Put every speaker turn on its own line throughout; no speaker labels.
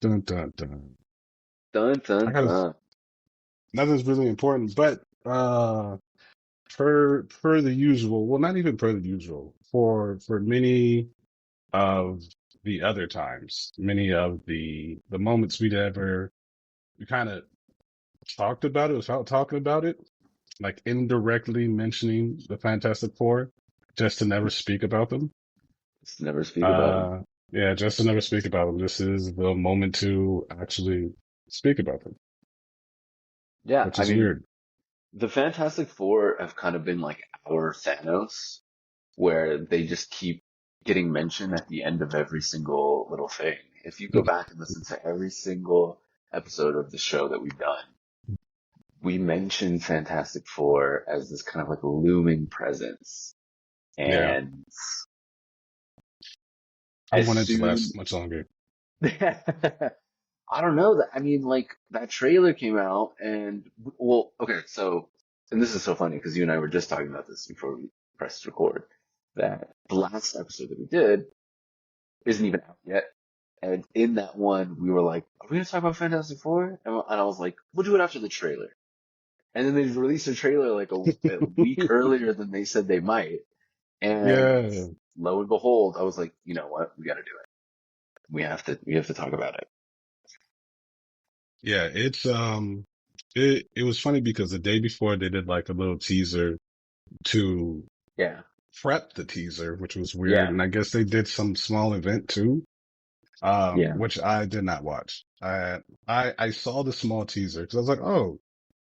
Dun dun dun.
Dun
I
dun
got
dun.
nothing's really important, but per the usual. Well, not even per the usual. For many of the other times, many of the moments we kind of talked about it without talking about it, like indirectly mentioning the Fantastic Four, just to never speak about them.
Just never speak about them.
Uh, yeah, just to never speak about them. This is the moment to actually speak about them,
Yeah,
which
I
is
mean,
weird.
the Fantastic Four have kind of been like our Thanos, where they just keep getting mentioned at the end of every single little thing. If you go back and listen to every single episode of the show that we've done, we mention Fantastic Four as this kind of like looming presence.
Yeah,
And
I
as
want it to
soon,
last much longer.
I don't know that, I mean, like that trailer came out and, well, okay, so, and this is so funny because you and I were just talking about this before we pressed record, that the last episode that we did isn't even out yet. And in that one, we were like, are we going to talk about Fantastic Four? And I was like, we'll do it after the trailer. And then they released a trailer like a week earlier than they said they might. And
Yeah,
lo and behold, I was like, you know what? We got to do it. We have to talk about it.
yeah. It was funny because the day before they did like a little teaser to
Yeah.
prep the teaser, which was weird,
Yeah.
and I guess they did some small event too,
Yeah.
which I did not watch. I saw the small teaser because I was like, oh,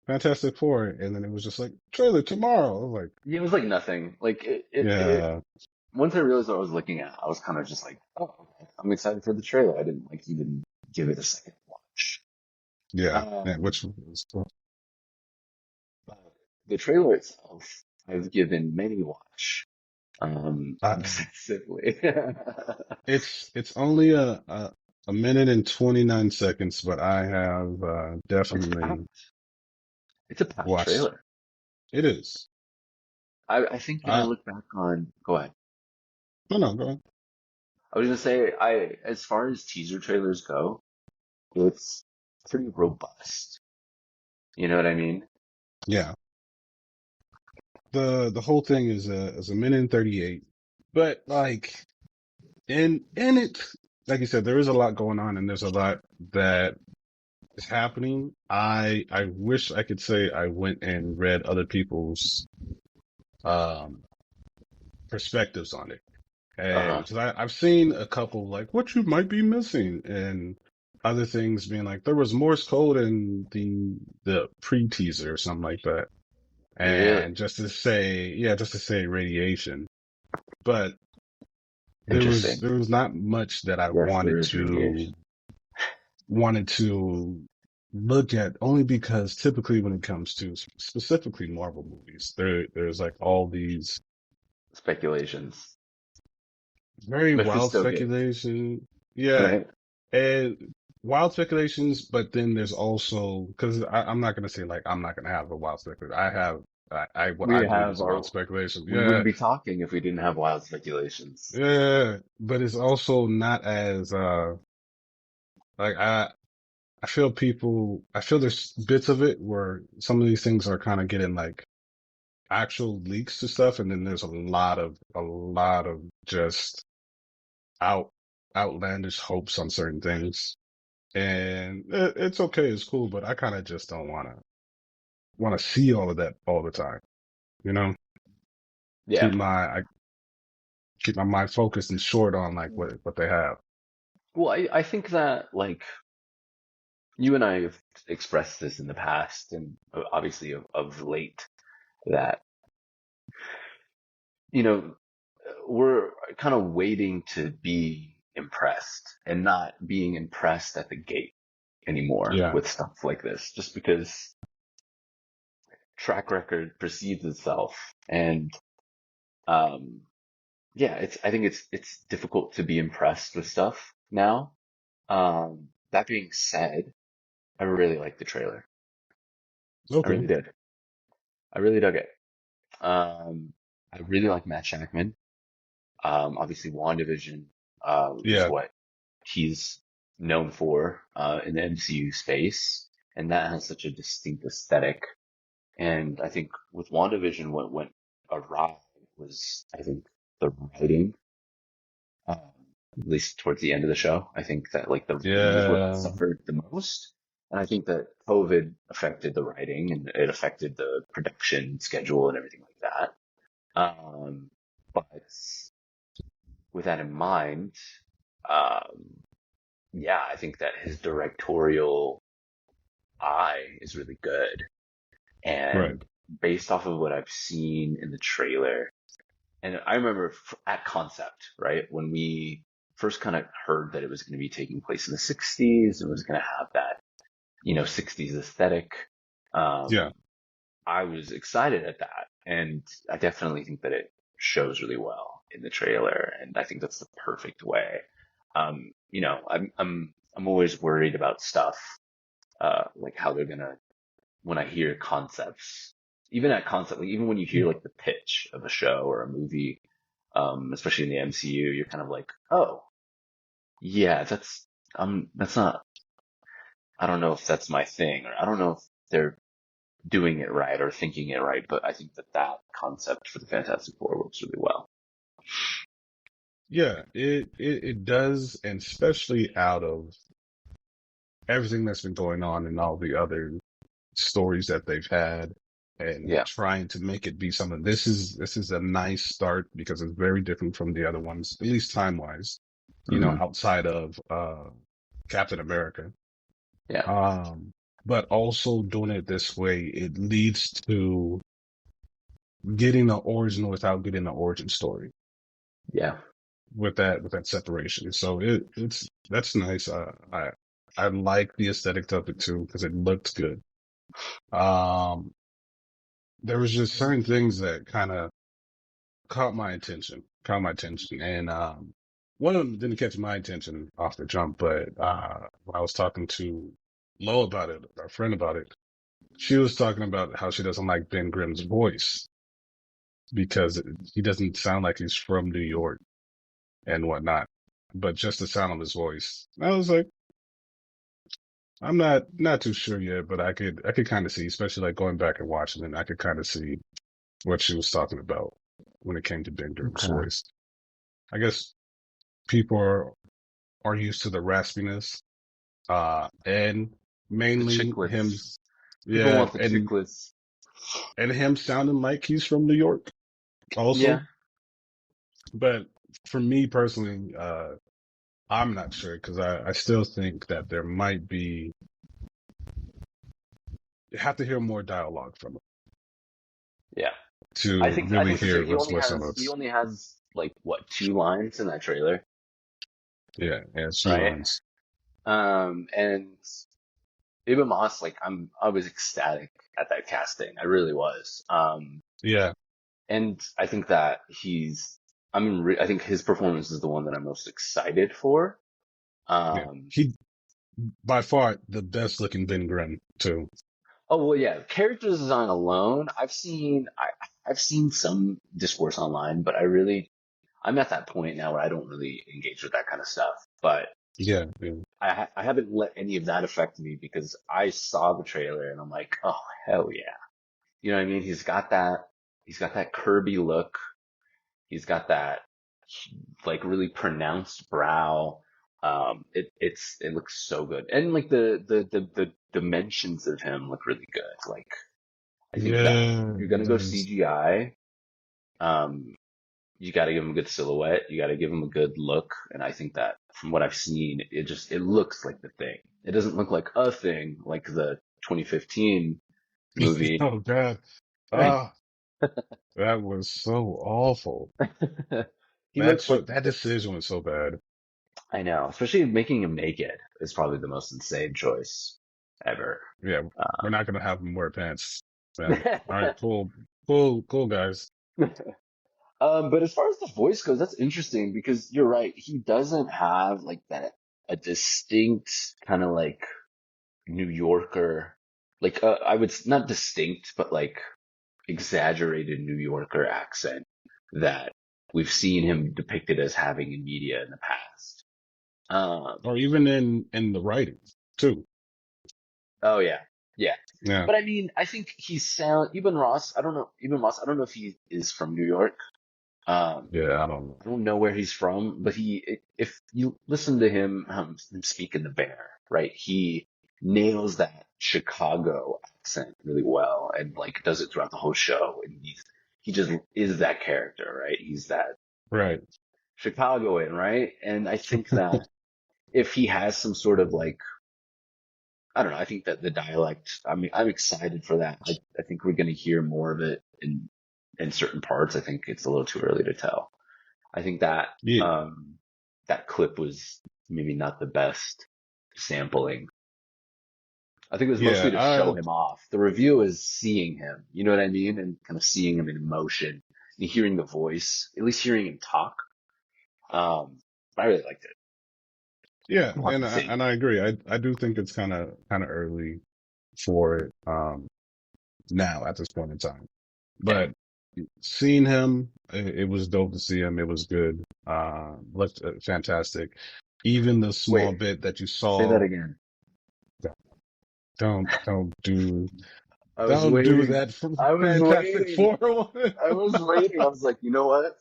Fantastic Four, and then it was just like trailer tomorrow. I was like,
Yeah, it was like nothing. Like it
yeah,
once I realized what I was looking at, I was kind of just like, oh, okay. I'm excited for the trailer. I didn't like even give it a second watch.
yeah, yeah,
Um,
which was,
but the trailer itself, I've given many watch,
uh,
obsessively.
it's only a minute and 29 seconds, but I have
It's packed.
definitely
It's a packed
watched.
trailer.
It is.
I think when I look back on, go ahead.
No, no, go ahead.
I was gonna say, as far as teaser trailers go, it's pretty robust. You know what I mean?
Yeah, the whole thing is a minute and 38, but like in it, like you said, there is a lot going on, and there's a lot that is happening. I wish I could say I went and read other people's um perspectives on it. And
Uh-huh.
because I've seen a couple like what you might be missing and other things being like there was Morse code in the pre-teaser or something like that.
Really
And just to say radiation. But
interesting.
there was not much that I
Yes, there is radiation.
wanted to look at only because typically when it comes to specifically Marvel movies, there's like all these
Speculations.
very wild
Mephisto gate,
speculation. Yeah.
right?
And wild speculations, but then there's also, cause I'm not going to say like, I'm not going to have a wild speculation. What
We
I believe is
have
a wild
our,
speculation.
we
Yeah.
wouldn't be talking if we didn't have wild speculations.
Yeah. But it's also not as, like I feel there's bits of it where some of these things are kind of getting like actual leaks to stuff. And then there's a lot of just out, outlandish hopes on certain things. And it's okay, it's cool, but I kind of just don't want to see all of that all the time. You know,
Yeah.
keep my I keep my mind focused and short on like what they have.
Well, I think that like you and I have expressed this in the past and obviously of late that, you know, we're kind of waiting to be impressed and not being impressed at the gate anymore
Yeah,
with stuff like this, just because track record precedes itself. And um, yeah, I think it's difficult to be impressed with stuff now. That being said, I really liked the trailer. I
okay,
really did. I really dug it. I really like Matt Shackman. Obviously, WandaVision, is
yeah,
what he's known for in the MCU space, and that has such a distinct aesthetic. And I think with WandaVision, what went awry was, I think, the writing, um, at least towards the end of the show. I think that like the writing is what
Yeah,
suffered the most. And I think that COVID affected the writing and it affected the production schedule and everything like that. But with that in mind, um, yeah, I think that his directorial eye is really good.
right.
And based off of what I've seen in the trailer, and I remember at concept, right, when we first kind of heard that it was going to be taking place in the 60s and was going to have that, 60s aesthetic,
Yeah,
um, I was excited at that. And I definitely think that it shows really well in the trailer. And I think that's the perfect way. I'm always worried about stuff, like how they're gonna, when I hear concepts, even at concept, like even when you hear like the pitch of a show or a movie, especially in the MCU, you're kind of like, oh, yeah, that's not, I don't know if that's my thing, or I don't know if they're doing it right or thinking it right, but I think that that concept for the Fantastic Four works really well.
yeah, it does, and especially out of everything that's been going on and all the other stories that they've had, and
Yeah.
trying to make it be something. This is a nice start because it's very different from the other ones, at least time wise.
Hmm.
Outside of Captain America.
Yeah.
But also doing it this way, it leads to getting the origin without getting the origin story
Yeah.
with that separation. So it's that's nice. I like the aesthetic of it too because it looked good. Um, there was just certain things that kind of caught my attention, and one of them didn't catch my attention off the jump, but when I was talking to Lo about it, our friend about it, she was talking about how she doesn't like Ben Grimm's voice because he doesn't sound like he's from New York and whatnot, but just the sound of his voice. I was like, I'm not too sure yet, but I could kind of see, especially like going back and watching it, I could kind of see what she was talking about when it came to Ben Grimm's
Okay.
voice. I guess people are used to the raspiness, and
The
mainly him,
chicklets. People
yeah,
want the chicklets.
and him sounding like he's from New York
Yeah.
also. But for me personally, I'm not sure because I still think that there might be, you have to hear more dialogue from him
Yeah. I
to
think I
really
think for sure
hear
he only
what some
has
of
he
it's,
only has like what, two lines in that trailer,
yeah, she
right?
lines.
And Ibn Moss, like I was ecstatic at that casting. I really was.
Yeah,
And I think that I think his performance is the one that I'm most excited for.
yeah.
Um,
He by far the best looking Ben Grimm too.
oh well, yeah, character design alone, I've seen some discourse online, but I'm at that point now where I don't really engage with that kind of stuff. But
Yeah, yeah.
I haven't let any of that affect me because I saw the trailer and I'm like, oh hell yeah. You know what I mean? He's got that Kirby look. He's got that like really pronounced brow. It looks so good. And like the dimensions of him look really good. Like I think that
Yeah,
if you're gonna
it
go
is.
CGI, um, you got to give him a good silhouette. You got to give him a good look. And I think that from what I've seen, it looks like the thing. It doesn't look like a thing like the 2015 movie,
Oh God.
right?
Ah, that was so awful.
He looks like,
That decision was so bad.
I know, especially making him naked is probably the most insane choice ever.
Yeah, we're
Um,
not gonna have him wear pants, man. All right, cool, guys.
but as far as the voice goes, that's interesting because you're right. He doesn't have like that, a distinct kind of like New Yorker, like I would not distinct, but like exaggerated New Yorker accent that we've seen him depicted as having in media in the past. Um,
Or even in the writing too.
oh yeah, yeah.
Yeah.
But I mean, I think he's sound. Eben Ross. I don't know. Eben Ross. I don't know if he is from New York. Um,
Yeah, I don't know.
I don't know where he's from, but if you listen to him speak in The Bear, right? He nails that Chicago accent really well, and like does it throughout the whole show. And he just is that character, right? He's that
Right.
Chicagoan, right? And I think that if he has some sort of like, I don't know, I think that the dialect, I mean, I'm excited for that. I think we're going to hear more of it in certain parts. I think it's a little too early to tell. I think that
Yeah.
that clip was maybe not the best sampling. I think it was mostly
Yeah.
to show him off. The review is seeing him, you know what I mean, and kind of seeing him in motion and hearing the voice, at least hearing him talk. I really liked it.
Yeah,
We'll have to see.
and I agree. I do think it's kind of early for it now at this point in time.
Yeah.
But seeing him, it was dope to see him. It was good. Looked fantastic. Even the small
Wait,
bit that you
say that
saw.
again.
Don't do
I was
don't do
waiting.
that for
I was
Fantastic
waiting.
Four one.
I was waiting. I was like, you know what?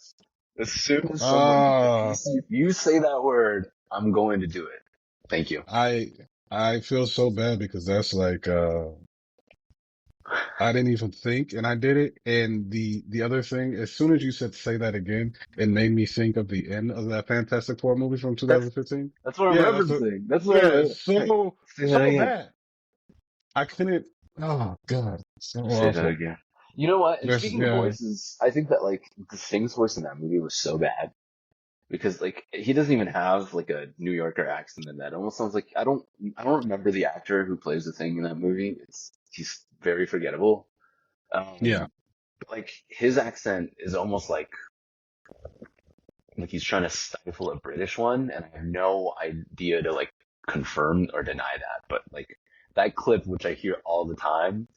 As soon as someone,
Ah,
if you say that word, I'm going to do it. Thank you.
I I feel so bad because that's like I didn't even think and I did it. And the other thing, as soon as you said say that again, it made me think of the end of that Fantastic Four movie from
That's
2015.
that's what I'm
Yeah, that's what
referencing. That's what
yeah,
I'm. Hey,
so
say that
so
again.
bad. I couldn't oh God, so
Say that
awful.
again. You know what? And
There's
speaking of
yeah,
voices, I think that like the Sting's voice in that movie was so bad because like he doesn't even have like a New Yorker accent in that. It almost sounds like I don't remember the actor who plays the Thing in that movie. He's very forgettable.
yeah,
But, like his accent is almost like he's trying to stifle a British one, and I have no idea to like confirm or deny that. But like that clip, which I hear all the time,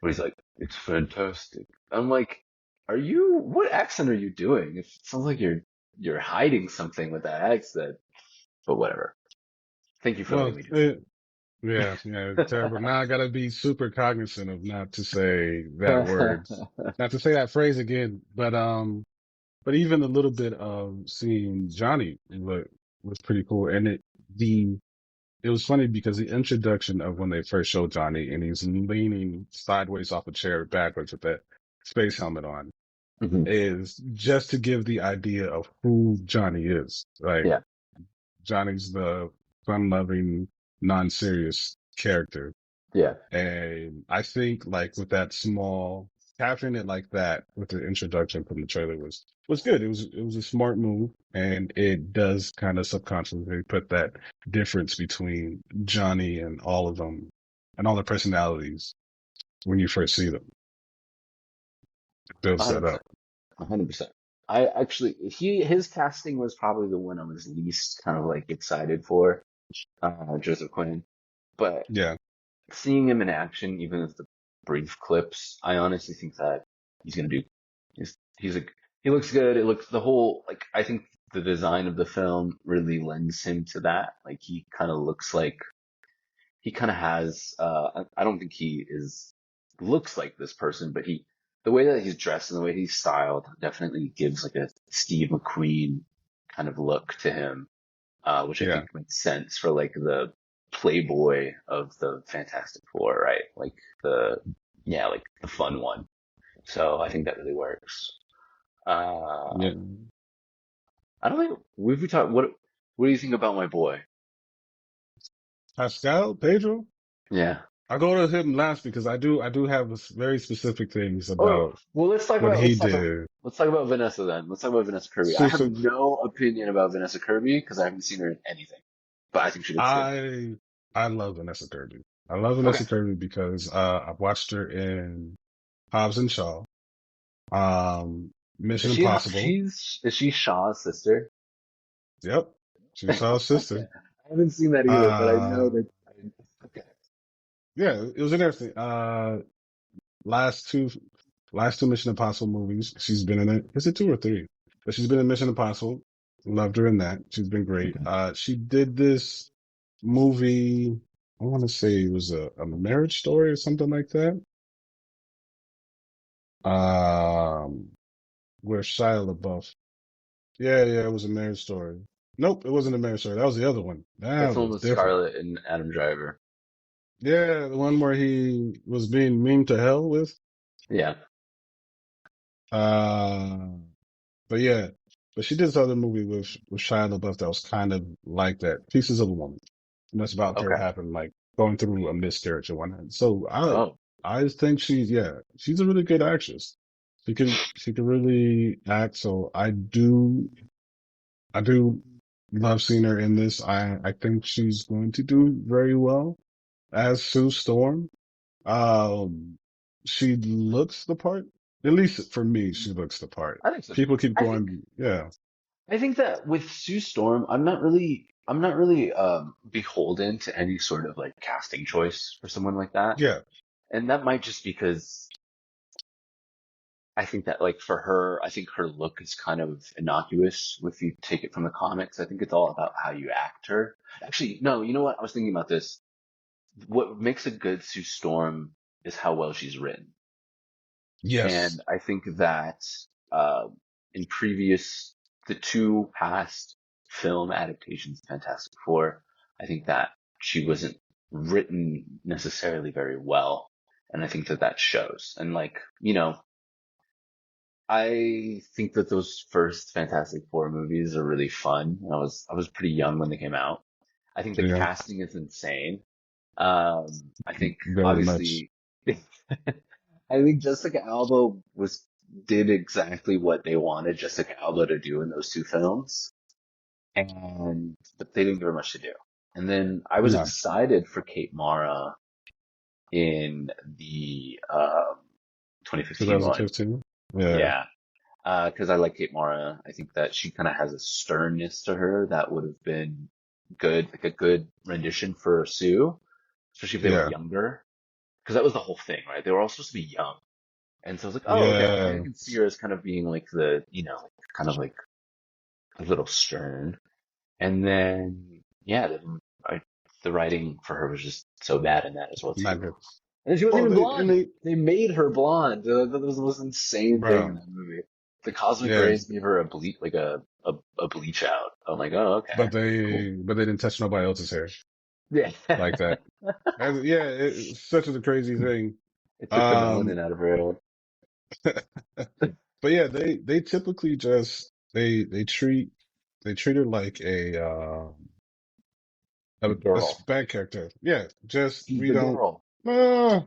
where he's like, "It's fantastic." I'm like, What accent are you doing? It sounds like you're hiding something with that accent. But whatever. Thank you for letting
well,
me do
yeah, yeah, terrible. Now I gotta be super cognizant of not to say that word,
that.
not to say that phrase again. But even a little bit of seeing Johnny was pretty cool. And it was funny because the introduction of when they first showed Johnny and he's leaning sideways off a chair backwards with that space helmet on
Mhm.
is just to give the idea of who Johnny is. Like
Yeah,
Johnny's the fun loving, non-serious character.
yeah.
And I think like with that small capturing it like that with the introduction from the trailer was good. It was a smart move and it does kind of subconsciously put that difference between Johnny and all of them and all the personalities when you first see them. It builds that
100%.
up.
100%. I actually, his casting was probably the one I was least kind of like excited for, Joseph Quinn. But
Yeah.
seeing him in action, even with the brief clips, I honestly think that he's gonna do. He looks good. It looks the whole like I think the design of the film really lends him to that. Like he kind of looks like he kind of has. I don't think he is looks like this person, but the way that he's dressed and the way he's styled definitely gives like a Steve McQueen kind of look to him, which I
Yeah.
think makes sense for like the playboy of the Fantastic Four, right? Like like the fun one. So I think that really works.
Yeah.
I don't think we've talked. What do you think about my boy?
Pascal, Pedro,
Yeah.
I go to him last because I do have very specific things
Oh,
about
well,
what he did.
let's talk about Vanessa then. Let's talk about Vanessa Kirby. I
So,
have
so
no opinion about Vanessa Kirby because I haven't seen her in anything, but I think she looks good.
I I love Vanessa Kirby. I love
Okay.
Vanessa Kirby because I've watched her in Hobbs and Shaw, um, Mission Impossible.
Is she Shaw's sister?
Yep, she's Shaw's
Okay.
sister.
I haven't seen that either, but I know
Uh,
that. Okay.
yeah, it was interesting. Last two last two Mission Impossible movies, she's been in it. Is it two or three? But she's been in Mission Impossible. Loved her in that. She's been great.
Okay.
She did this movie. I want to say it was a marriage story or something like that. Um, where Shia LaBeouf. Yeah, yeah, it was a marriage story. Nope, it wasn't a marriage story. That was the other one.
That's
That
the one
was
with
different.
Scarlett and Adam Driver.
Yeah, the one where he was being mean to hell with.
Yeah.
Uh, but yeah, but she did this other movie with Shia LaBeouf that was kind of like that. Pieces of a Woman. And that's about her
Okay.
having like going through a miscarriage and whatnot. So
Oh,
I think she's a really good actress. She can really act. So I do love seeing her in this. I think she's going to do very well as Sue Storm. Um, she looks the part. At least for me, she looks the part.
I think so too.
People keep
I think
going, yeah,
I think that with Sue Storm, I'm not really beholden to any sort of like casting choice for someone like that.
yeah,
And that might just because I think that like for her, I think her look is kind of innocuous if you take it from the comics. I think it's all about how you act her. Actually, no, you know what? I was thinking about this. What makes a good Sue Storm is how well she's written.
yes,
And I think that uh, in the two past film adaptations of Fantastic Four, I think that she wasn't written necessarily very well. And I think that that shows. And like, I think that those first Fantastic Four movies are really fun. I was pretty young when they came out. I think the
yeah,
casting is insane. I think
very much.
obviously, I think Jessica Alba did exactly what they wanted Jessica Alba to do in those two films, and but they didn't give her much to do. And then I was
No,
excited for Kate Mara in the 2015 one.
2015. Yeah,
Yeah, because I like Kate Mara. I think that she kind of has a sternness to her that would have been good, like a good rendition for Sue, especially if they were
yeah,
younger. Because that was the whole thing, right? They were all supposed to be young. And so I was like, oh, okay. I
yeah.
can see her as kind of being like kind of like a little stern. And then, yeah, the writing for her was just so bad in that as well,
Not
too.
good.
And she wasn't
Well,
even
they and
blonde.
they,
They made her blonde. That was the most insane thing in
bro.
that movie. The cosmic
Yeah,
rays gave her a a bleach out. I'm like, oh, okay, cool.
but they didn't touch nobody else's hair
Yeah.
like that. Yeah, it's such a crazy thing.
It took the
Um,
melanin out of her.
but yeah, they typically just they treat her like a
Girl.
bad character. Yeah, just
She's
we
the
don't
girl.
uh,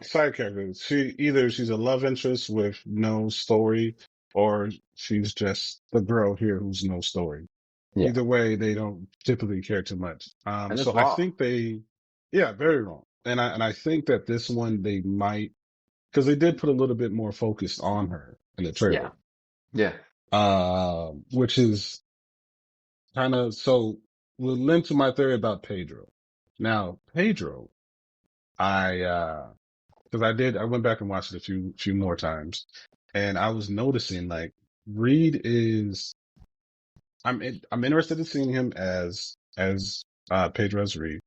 side character. She's a love interest with no story, or she's just the girl here who's no story.
Yeah.
Either way, they don't typically care too much.
And it's
So I
wrong.
think yeah, very wrong. And I think that this one they might, because they did put a little bit more focus on her in the
Yeah.
trailer,
Yeah.
which is kind of, so will lend to my theory about Pedro. Now, Pedro, cause I went back and watched it few more times and I was noticing like Reed is, I'm interested in seeing him as Pedro as Reed.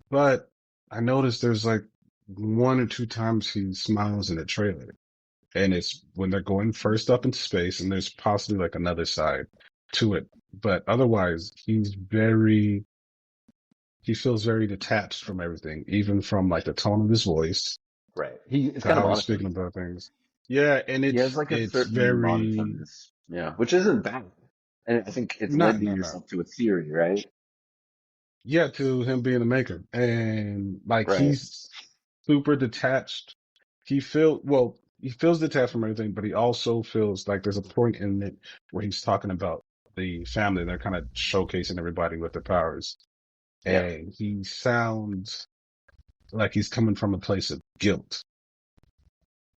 But I noticed there's like one or two times he smiles in the trailer. And it's when they're going first up into space, and there's possibly like another side to it. But otherwise, he feels very detached from everything, even from like the tone of his voice
Right. It's
to
kind of
how he's speaking
monotone.
about things. Yeah, and
He has like a
it's
certain
very,
monotoneness. Yeah. Which isn't bad. And I think it's
no,
lending
no, no.
yourself to a theory, right?
Yeah, to him being the maker. And like
Right.
he's super detached. He feels detached from everything, but he also feels like there's a point in it where he's talking about the family. They're kind of showcasing everybody with their powers.
Yeah.
And he sounds like he's coming from a place of guilt.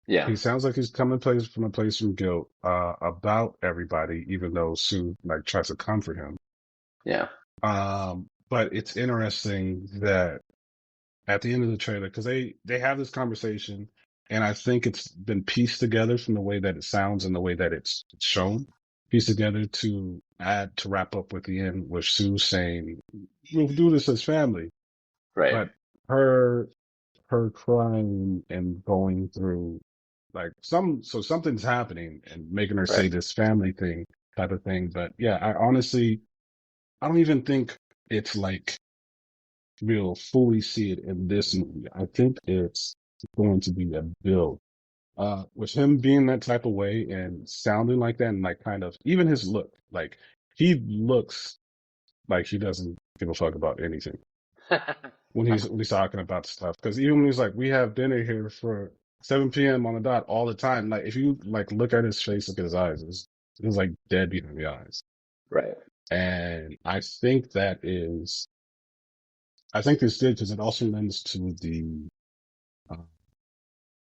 Yeah.
He sounds like he's coming from a place of guilt, about everybody, even though Sue like tries to comfort him.
Yeah.
But it's interesting that at the end of the trailer, because they have this conversation, and I think it's been pieced together from the way that it sounds and the way that it's shown. piece together to add to wrap up with the end with Sue saying, "We'll do this as family."
Right.
But her her crying and going through like something's happening and making her say
Right.
this family thing type of thing. But yeah, I don't even think it's like we'll fully see it in this movie. I think it's going to be a build. With him being that type of way and sounding like that and like kind of even his look, like he looks like he doesn't give a fuck about anything when he's talking about stuff. Because even when he's like, "We have dinner here for 7 p.m. on the dot all the time," like if you like look at his face, look at his eyes, it's like dead behind the eyes.
Right.
And I think this did because it also lends to uh,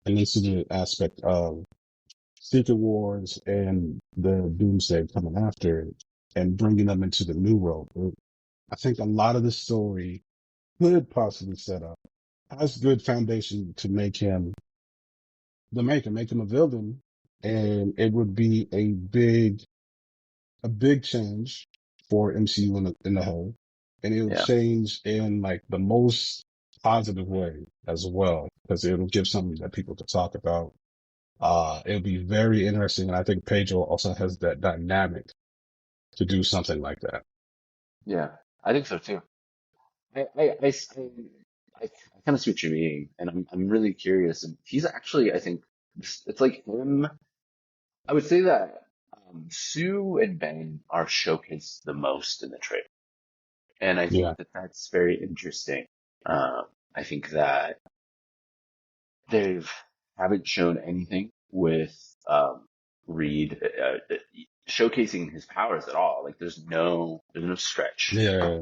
the aspect of Secret Wars and the Doomsday coming after it and bringing them into the new world. I think a lot of the story could possibly set up has good foundation to make him a villain, and it would be a big change for MCU in the whole, and it would
Yeah.
change in like the most positive way as well because it'll give something that people could talk about. It'll be very interesting, and I think Pedro also has that dynamic to do something like that.
Yeah. I think so too. I kind of see what you mean, and I'm really curious. And he's actually, I think, it's like him. I would say that Sue and Ben are showcased the most in the trailer, and I
Yeah,
think that that's very interesting. I think that they've haven't shown anything with Reed showcasing his powers at all. Like there's no stretch.
yeah,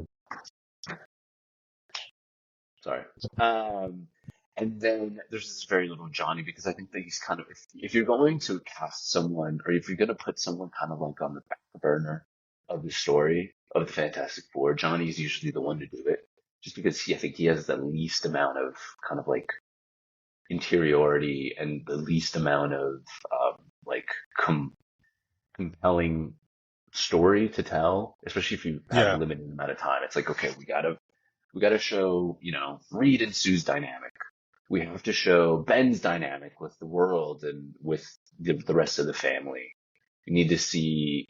Sorry. Um, and then there's this very little Johnny because I think that he's kind of if you're going to cast someone or if you're going to put someone kind of like on the back burner of the story of the Fantastic Four, Johnny's usually the one to do it. Just because I think he has the least amount of kind of like interiority and the least amount of like compelling story to tell, especially if you have a
yeah,
limited amount of time. It's like, okay, we gotta show, Reed and Sue's dynamic. We have to show Ben's dynamic with the world and with the rest of the family. We need to see,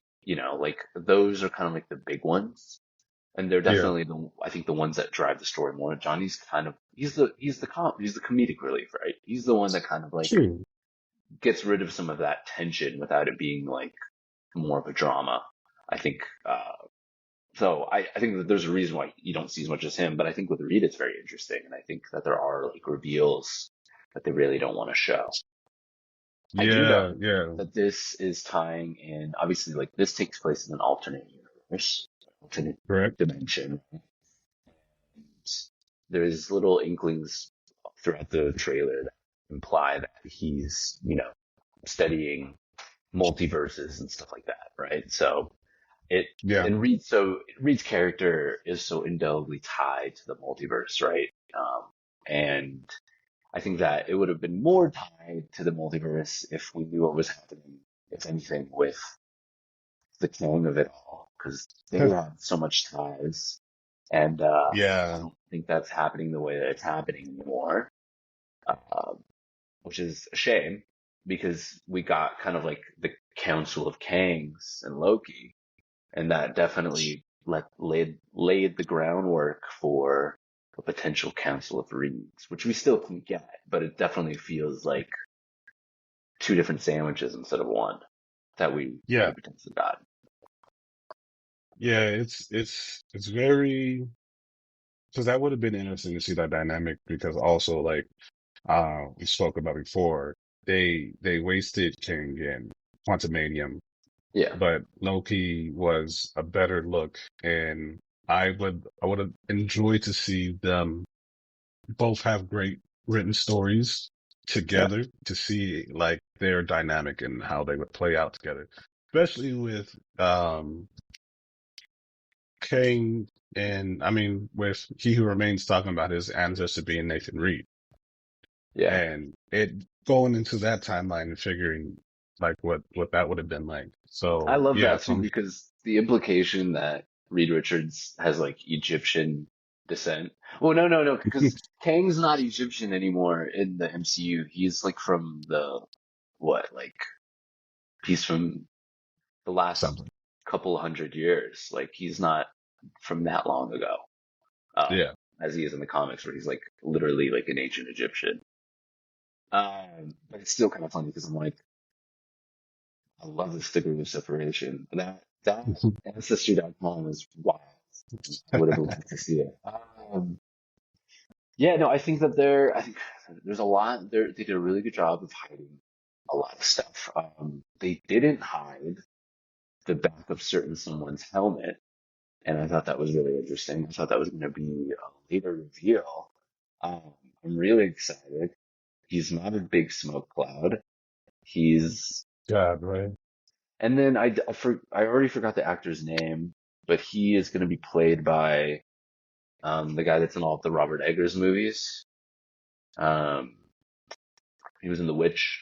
like those are kind of like the big ones. And they're
yeah.
definitely I think the ones that drive the story more. Johnny's kind of, he's the comedic relief, right? He's the one that kind of like
True.
gets rid of some of that tension without it being like more of a drama. I think, I think that there's a reason why you don't see as much as him, but I think with Reed it's very interesting, and I think that there are like reveals that they really don't want to show. I do
Yeah,
know
yeah,
that this is tying in. Obviously, like this takes place in an alternate universe, alternate
correct.
dimension. There's little inklings throughout the trailer that imply that he's, studying multiverses and stuff like that, right? So it
Yeah,
and Reed's character is so indelibly tied to the multiverse, right? And I think that it would have been more tied to the multiverse if we knew what was happening, if anything, with the killing of it all, because they have so much ties, and I
yeah,
don't think that's happening the way that it's happening anymore, uh, which is a shame because we got kind of like the Council of Kangs and Loki, and that definitely laid the groundwork for a potential Council of Reeds, which we still can get, but it definitely feels like two different sandwiches instead of one that we
yeah,
potentially got.
yeah. It's very because that would have been interesting to see that dynamic because also like we spoke about before, they wasted King and Quantumanium,
Yeah,
but Loki was a better look, and I would have enjoyed to see them both have great written stories
yeah,
together to see like their dynamic and how they would play out together, especially with Kang and I mean with He Who Remains talking about his ancestor being Nathan Reed
yeah,
and it going into that timeline and figuring. like what that would have been like.
I
So
love
yeah,
that too
some
because the implication that Reed Richards has like Egyptian descent. Well, no, because Kang's not Egyptian anymore in the MCU. He's like from the what, like he's from the last
something.
couple hundred years. Like he's not from that long ago,
Yeah.
as he is in the comics, where he's like literally like an ancient Egyptian. But it's still kind of funny because I'm like, I love this degree of separation. That Ancestry.com is wild. I would have loved to see it. Yeah, no, I think that I think there's a lot there. They did a really good job of hiding a lot of stuff. They didn't hide the back of certain someone's helmet, and I thought that was really interesting. I thought that was going to be a later reveal. Um, I'm really excited. He's not a big smoke cloud. He's
God, right.
And then I already forgot the actor's name, but he is going to be played by the guy that's in all of the Robert Eggers movies. Um, he was in The Witch.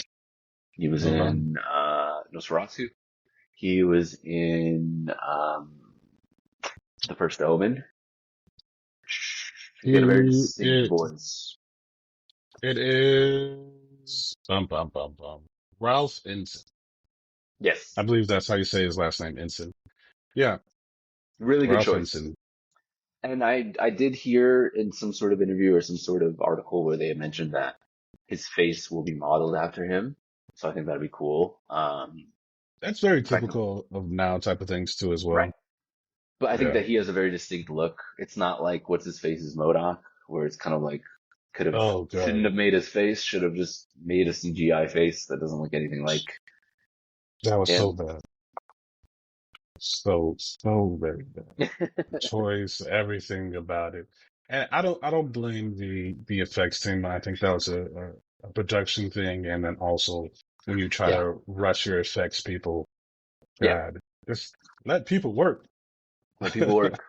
He was
Okay.
in Nosferatu. He was in The First Omen. He got a very
He
distinct
it
voice.
it is Ralph Ensign. I
Yes,
believe that's how you say his last name, Ensign. Yeah,
really good
Ralph
choice.
Ensign.
And I did hear in some sort of interview or some sort of article where they had mentioned that his face will be modeled after him. So I think that'd be cool.
That's very
If I can,
typical of now type of things too as
right.
well.
But I think
Yeah.
that he has a very distinct look. It's not like what's his face is MODOK, where it's kind of like
Oh
shouldn't
God.
have made his face, should have just made a CGI face that doesn't look anything like
That was so
him.
bad. So very bad. Choice, everything about it. And I don't blame the effects team. I think that was a production thing. And then also when you try
Yeah,
to rush your effects people,
yeah.
God, just let people work.
Let people work.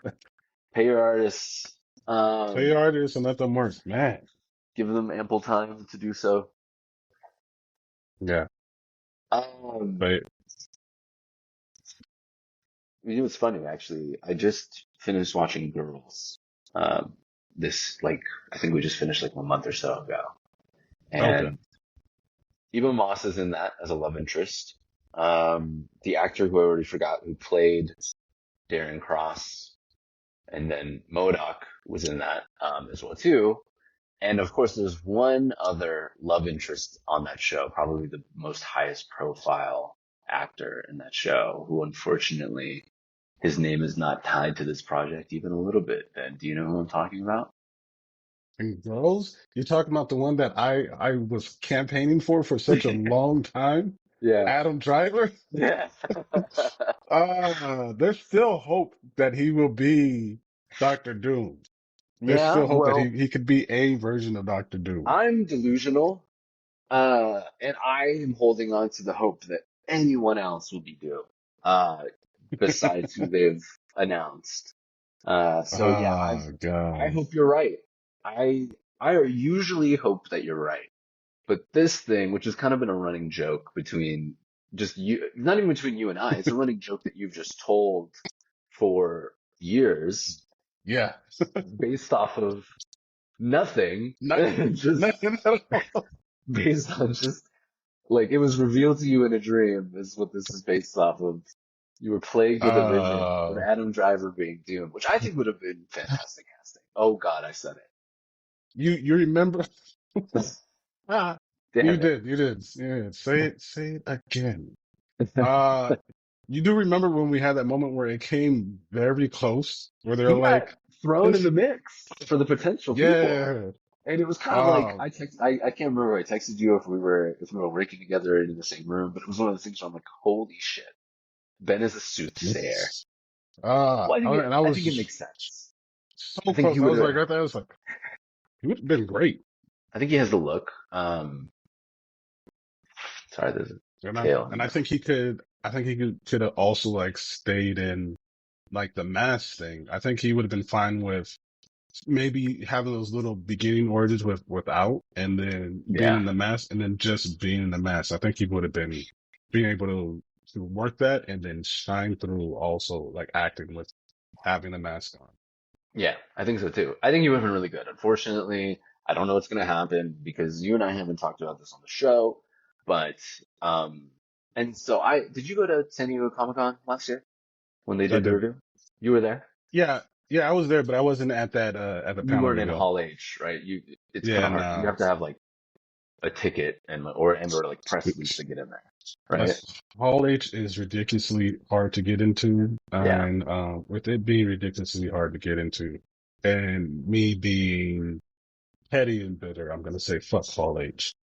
Pay your artists.
Pay
Um,
artists and let them work, man.
Give them ample time to do so.
Yeah,
Um,
but
You know, it's funny actually. I just finished watching Girls. Um, this like I think we just finished like a month or so ago,
okay.
and Eva Moss is in that as a love interest. The actor who I already forgot who played Darren Cross, and then Modoc was in that as well too. And of course, there's one other love interest on that show, probably the most highest profile actor in that show, who unfortunately his name is not tied to this project even a little bit. Ben, do you know who I'm talking about?
And girls, you're talking about the one that I was campaigning for such a long time,
Yeah.
Adam Driver.
Yeah.
There's still hope that he will be Doctor Doom. There's
Yeah,
still hope that he,
well,
he could be a version of Doctor Doom.
I'm delusional, and I am holding on to the hope that anyone else will be due, uh, besides who they've announced. So yeah, I
God.
hope you're right. I I usually hope that you're right. But this thing, which has kind of been a running joke between just you, not even between you and I, it's a running joke that you've just told for years
Yeah.
based off of nothing,
Nothing.
just
Nothing at all.
based on just like it was revealed to you in a dream, is what this is based off of. You were plagued with a vision of
Uh,
Adam Driver being doomed, which I think would have been fantastic casting. Oh God, I said
you remember?
it.
Ah,
Damn it.
you did. Yeah. Say it again. Uh, you do remember when we had that moment where it came very close, where they're
He got
like,
thrown in
this,
the mix for the potential people.
yeah.
And it was kind of like
Oh,
I can't remember if I texted you if we were working together in the same room, but it was one of the things where I'm like, holy shit, Ben is a soothsayer.
this,
Well,
and I
I
was
think it
just
makes sense. I
so
think he
close. I
would
was like,
have.
right there, I was like, he would have been great.
I think he has the look. Sorry, there's a
And
tail in
I
the.
think I think he could have also like stayed in like the mask thing. I think he would have been fine with maybe having those little beginning origins without and then being
Yeah,
in the mask and then just being in the mask. I think he would have been being able to work that and then shine through also like acting with having the mask on.
Yeah, I think so too. I think he would have been really good. Unfortunately, I don't know what's going to happen because you and I haven't talked about this on the show. But, um, and so did you go to San Diego Comic Con last year when they
I
did the
did.
review? You were there?
Yeah. Yeah. I was there, but I wasn't at that, at the
You
panel
weren't in
reveal.
Hall H, right? It's kind
Yeah.
of hard. You
No.
have to have like a ticket or like press release to get in there, right?
That's Hall H is ridiculously hard to get into,
Yeah,
and with it being ridiculously hard to get into, and me being petty and bitter, I'm gonna say fuck Hall H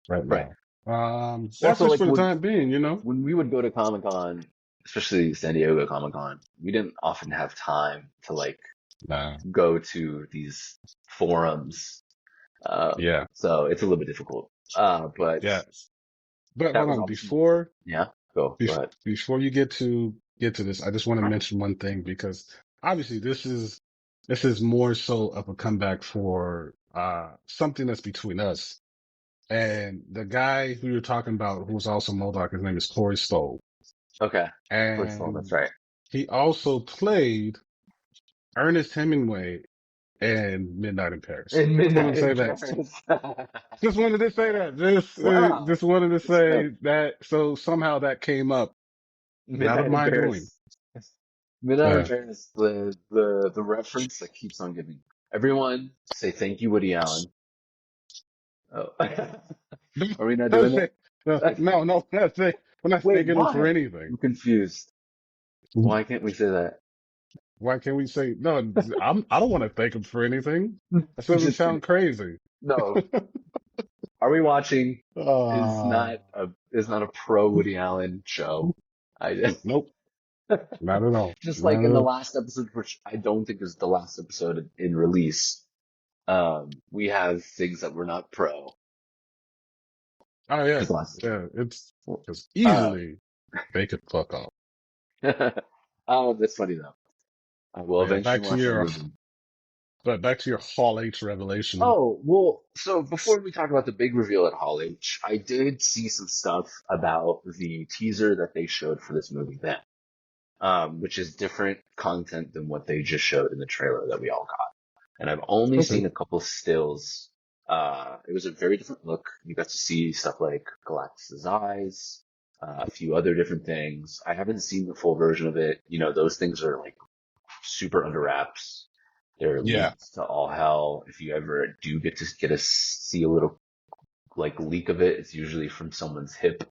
right
right.
now. That's
Also,
just
like
for the time being, you know.
when we would go to Comic Con, especially San Diego Comic Con, we didn't often have time to like
Nah,
go to these forums.
yeah,
So it's a little bit difficult. But
yeah. But
that
hold
was
on,
obviously, yeah, go ahead.
before you get to this, I just want to mention one thing because obviously this is more so of a comeback for something that's between us. And the guy who you're talking about, who's also MODOK, his name is Corey Stoll.
Okay. First of all, that's
And
right.
he also played Ernest Hemingway in Midnight in Paris.
In
Just wanted
Midnight
to say
in
that.
Paris.
Just wanted to say that.
Wow.
Just wanted to
Respect.
say that. So somehow that came up, not of
Midnight in
my doing.
Paris. Midnight in
Yeah.
Paris, the reference that keeps on giving. Everyone say thank you, Woody Allen. Oh. Are we not doing
That's it.
that?
No, that's it. We're not
Wait,
thanking him for
why?
anything.
I'm confused. Why can't we say that?
Why can't we say no? I don't want to thank him for anything. That doesn't
Just kidding.
sound crazy.
No. Are we watching
Uh,
is not a pro Woody Allen show. I
nope, not at all.
just
Not
like
at
in the
all.
last episode, which I don't think is the last episode in release. We have things that we're not pro
Oh yeah,
because last.
yeah. It's because
Uh,
easily they could fuck off.
oh, that's funny though. I will
But yeah,
eventually watch the movie.
back to your Hall H revelation.
Oh, well, so before we talk about the big reveal at Hall H, I did see some stuff about the teaser that they showed for this movie then, which is different content than what they just showed in the trailer that we all got. And I've only
Okay.
seen a couple stills. It was a very different look. You got to see stuff like Galactus's eyes, a few other different things. I haven't seen the full version of it. You know, those things are like super under wraps. They're
Yeah.
leaked to all hell. If you ever do get to see a little like leak of it, it's usually from someone's hip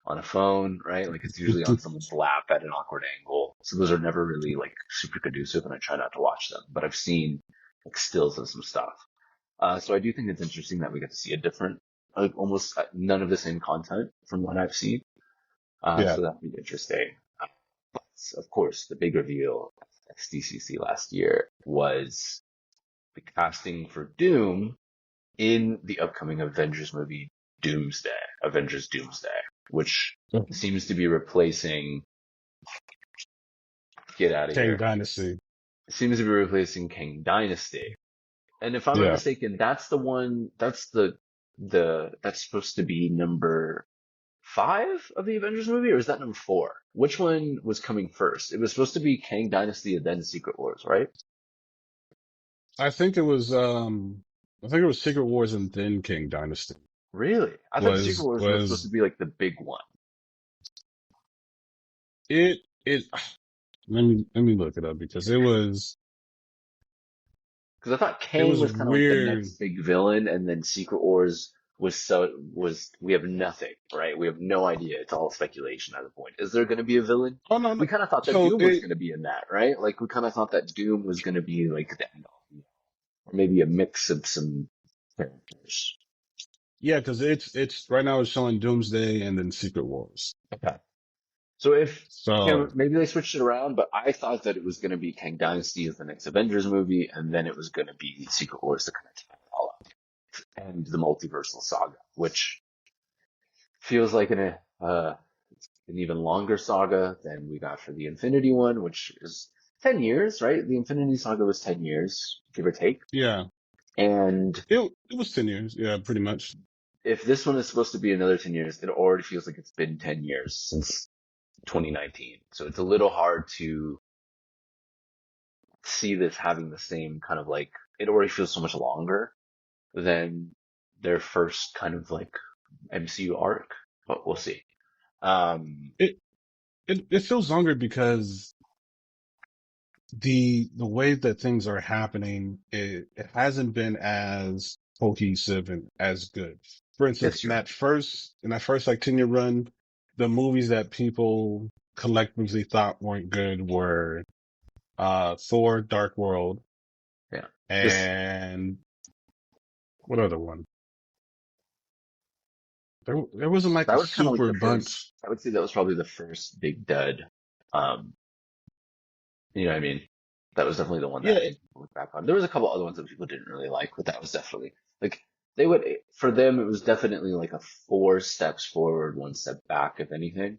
on a phone, right? Like it's usually on someone's lap at an awkward angle. So those are never really like super conducive, and I try not to watch them. But I've seen like stills of some stuff. So I do think it's interesting that we get to see a different, like almost none of the same content from what I've seen.
Yeah.
So that'd be interesting. But of course, the big reveal at SDCC last year was the casting for Doom in the upcoming Avengers movie Avengers Doomsday, which seems to be replacing, get out of
Kang
here,
Dynasty.
seems to be replacing Kang Dynasty. And if I'm not
Yeah.
mistaken, that's the one, that's supposed to be number 5 of the Avengers movie, or is that number 4? Which one was coming first? It was supposed to be Kang Dynasty and then Secret Wars, right?
I think it was Secret Wars and then King Dynasty.
Really? I thought Secret Wars was supposed to
Was
be like the big one.
it let me look it up because
Because I thought
it
Kang
was
was kind of like the
weird.
next big villain, and then Secret Wars was we have nothing, right? We have no idea. It's all speculation at the point. Is there going to be a villain?
Oh no,
We
no.
kind of thought that
So
Doom was going to be in that, right? Like we kind of thought that Doom was going to be like the end all, or maybe a mix of some characters.
yeah, because it's right now it's showing Doomsday and then Secret Wars.
Okay. So if
So
maybe they switched it around, but I thought that it was going to be Kang Dynasty as the next Avengers movie, and then it was going to be Secret Wars to kind of tie it all up and the multiversal saga, which feels like an even longer saga than we got for the Infinity one, which is 10 years, right? The Infinity Saga was 10 years, give or take.
yeah,
And
it was 10 years. Yeah, pretty much.
if this one is supposed to be another 10 years, it already feels like it's been 10 years since 2019. So it's a little hard to see this having the same kind of like, it already feels so much longer than their first kind of like MCU arc, but we'll see. Um,
It it feels longer because the way that things are happening, it hasn't been as cohesive and as good. For instance,
that's true.
in that first like 10-year run, the movies that people collectively thought weren't good were Thor Dark World
Yeah. This,
and what other one? There wasn't like
that
a
was kind of like
super
the first,
bunch.
I would say that was probably the first big dud. Um, you know what I mean? That was definitely the one that
Yeah,
I think people look back on. There was a couple other ones that people didn't really like, but that was definitely like they would for them it was definitely like a 4 steps forward, 1 step back, if anything.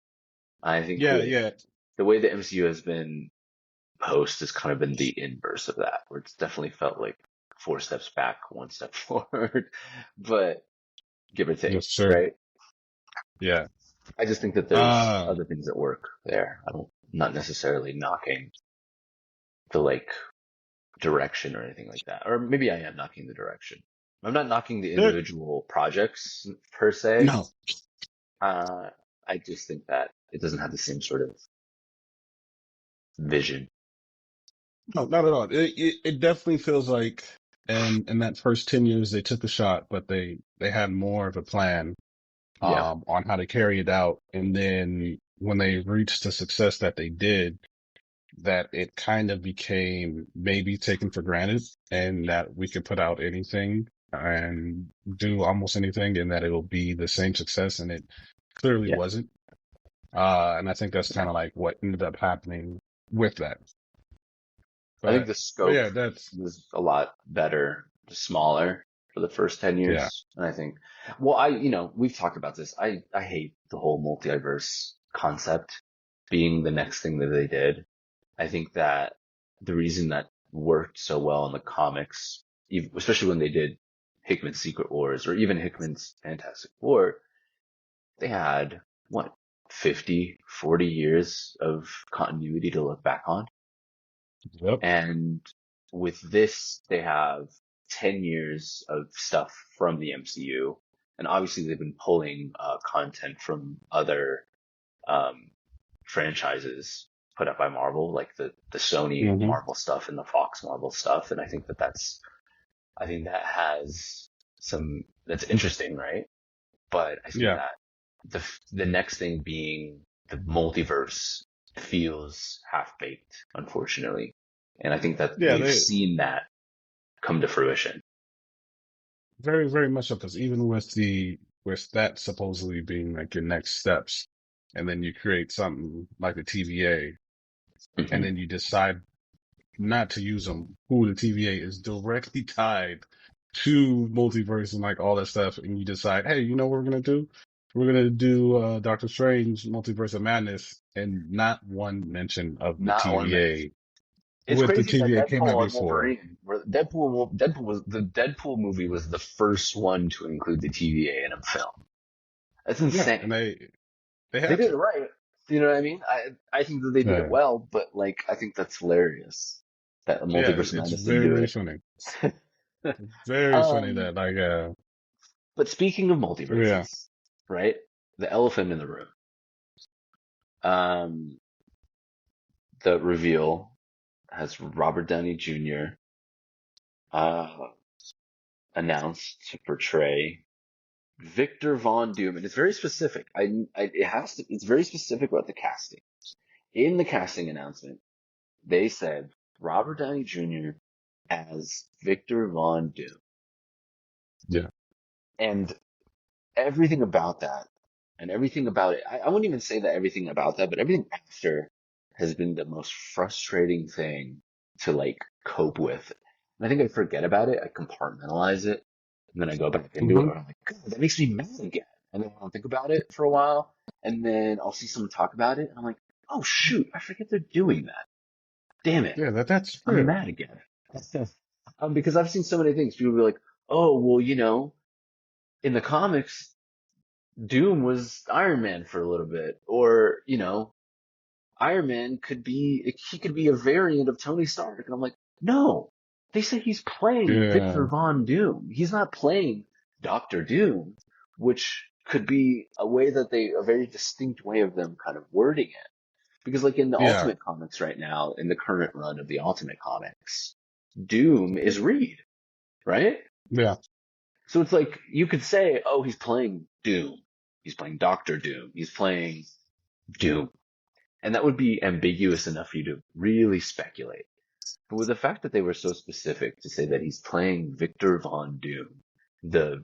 I think
yeah,
with
yeah.
the way the MCU has been post has kind of been the inverse of that, where it's definitely felt like 4 steps back, 1 step forward, but give or take,
Yes, sir.
right?
Yeah.
I just think that there's
Uh,
other things at work there. Not necessarily knocking the like direction or anything like that. Or maybe I am knocking the direction. I'm not knocking the
there,
individual projects per se.
no,
Uh, I just think that it doesn't have the same sort of vision.
no, not at all. It definitely feels like, in that first 10 years, they took a shot, but they had more of a plan,
Yeah,
on how to carry it out. And then when they reached the success that they did, that it kind of became maybe taken for granted and that we could put out anything and do almost anything and that it'll be the same success. And it clearly
yeah,
wasn't. And I think that's
yeah.
kind of like what ended up happening with that.
I think
But,
the
but
scope
yeah, that's,
was a lot better, smaller for the first 10
yeah,
years. And I think, we've talked about this. I hate the whole multiverse concept being the next thing that they did. I think that the reason that worked so well in the comics, especially when they did Hickman's Secret Wars or even Hickman's Fantastic Four, they had what, 50, 40 years of continuity to look back on.
yep.
And with this, they have 10 years of stuff from the MCU. And obviously they've been pulling content from other um, franchises put up by Marvel, like the Sony
Hmm.
Marvel stuff and the Fox Marvel stuff. And I think I think that has that's interesting, right? But I think
Yeah.
that the next thing being the multiverse feels half baked, unfortunately. And I think that
Yeah.
we've
They
seen that come to fruition.
very, very much so. Cause even with that supposedly being like your next steps, and then you create something like the TVA and
Hmm.
then you decide not to use them, who the TVA is directly tied to multiverse and like all that stuff, and you decide, hey, you know what we're gonna do? We're gonna do Doctor Strange Multiverse of Madness, and not one mention of the
Not one minute.
TVA.
It's
With the
crazy that
TVA came out
Deadpool and
before.
Wolverine, where the Deadpool movie was the first one to include the TVA in a film. That's
Yeah,
insane.
and they
They
had
did it
to.
right. You know what I mean? I think that they did it
Yeah,
well, but like I think that's hilarious that the
yeah,
Multiverse of
it's
Madness didn't
very,
do
very
it.
funny. Very funny
um,
that like
but speaking of
yeah.
multiverses, right? The elephant in the room. Um, the reveal has Robert Downey Jr. Uh, announced to portray Victor Von Doom, and it's very specific. It's very specific about the casting. In the casting announcement, they said Robert Downey Jr. as Victor Von Doom.
Yeah.
And everything about that and everything about it, I wouldn't even say that everything about that, but everything after has been the most frustrating thing to like cope with. And I think I forget about it, I compartmentalize it, and then I go back into it,
Hmm.
and I'm like, God, that makes me mad again. And then I'll think about it for a while, and then I'll see someone talk about it, and I'm like, oh shoot, I forget they're doing that. Damn it.
Yeah, that's
I'm
real.
mad again. Because I've seen so many things. People be like, oh, well, in the comics, Doom was Iron Man for a little bit, or Iron Man could be a variant of Tony Stark. And I'm like, no, they say he's playing
Yeah,
Victor Von Doom. He's not playing Doctor Doom, which could be a very distinct way of them kind of wording it. Because like in the
yeah,
Ultimate Comics right now, in the current run of the Ultimate Comics, Doom is Reed, right?
yeah.
So it's like you could say, oh, he's playing Doom. He's playing Doctor Doom. He's playing Doom. And that would be ambiguous enough for you to really speculate. But with the fact that they were so specific to say that he's playing Victor Von Doom, the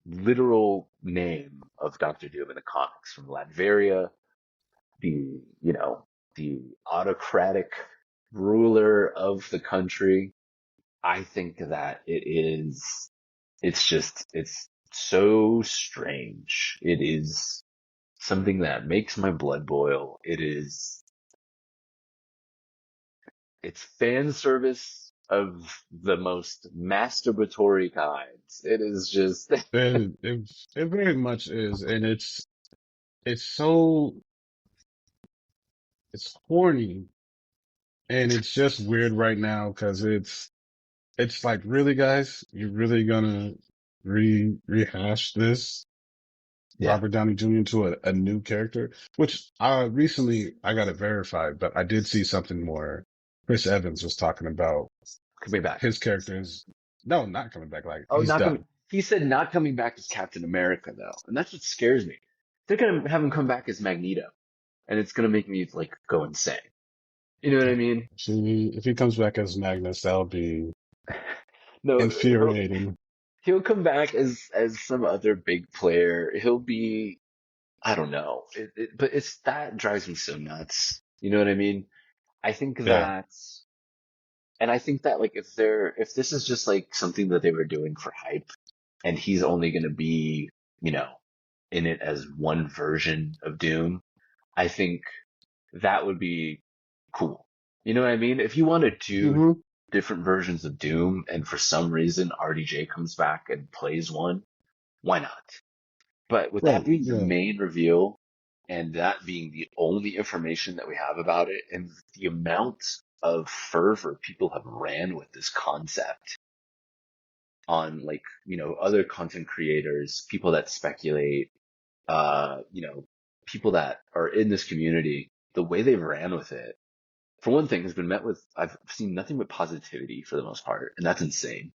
literal name of Doctor Doom in the comics from Latveria, the autocratic ruler of the country, I think that it's so strange. It is something that makes my blood boil. It's fan service of the most masturbatory kinds. It is just,
It very much is, and it's so it's horny, and it's just weird right now because it's like, really, guys, you're really gonna rehash this
yeah,
Robert Downey Jr. into a new character, which recently I got it verified, but I did see something more. Chris Evans was talking about
coming back.
his character is no, not coming back. Like,
Oh,
he's
not coming.
done.
He said not coming back as Captain America though, and that's what scares me. They're gonna have him come back as Magneto, and it's gonna make me like go insane. You know what I mean?
See, if he comes back as Magnus, that'll be
No,
infuriating.
he'll come back as some other big player. He'll be I don't know, but it's that drives me so nuts. You know what I mean? I think
Yeah.
that, and I think that like if this is just like something that they were doing for hype, and he's only gonna be you know in it as one version of Doom, I think that would be cool. You know what I mean? If you wanted two
Hmm.
different versions of Doom, and for some reason RDJ comes back and plays one, why not? But with that
Right.
being the
Yeah.
main reveal, and that being the only information that we have about it, and the amount of fervor people have ran with this concept on like, other content creators, people that speculate, uh, you know, people that are in this community, the way they've ran with it, for one thing, has been met with, I've seen nothing but positivity for the most part, and that's insane.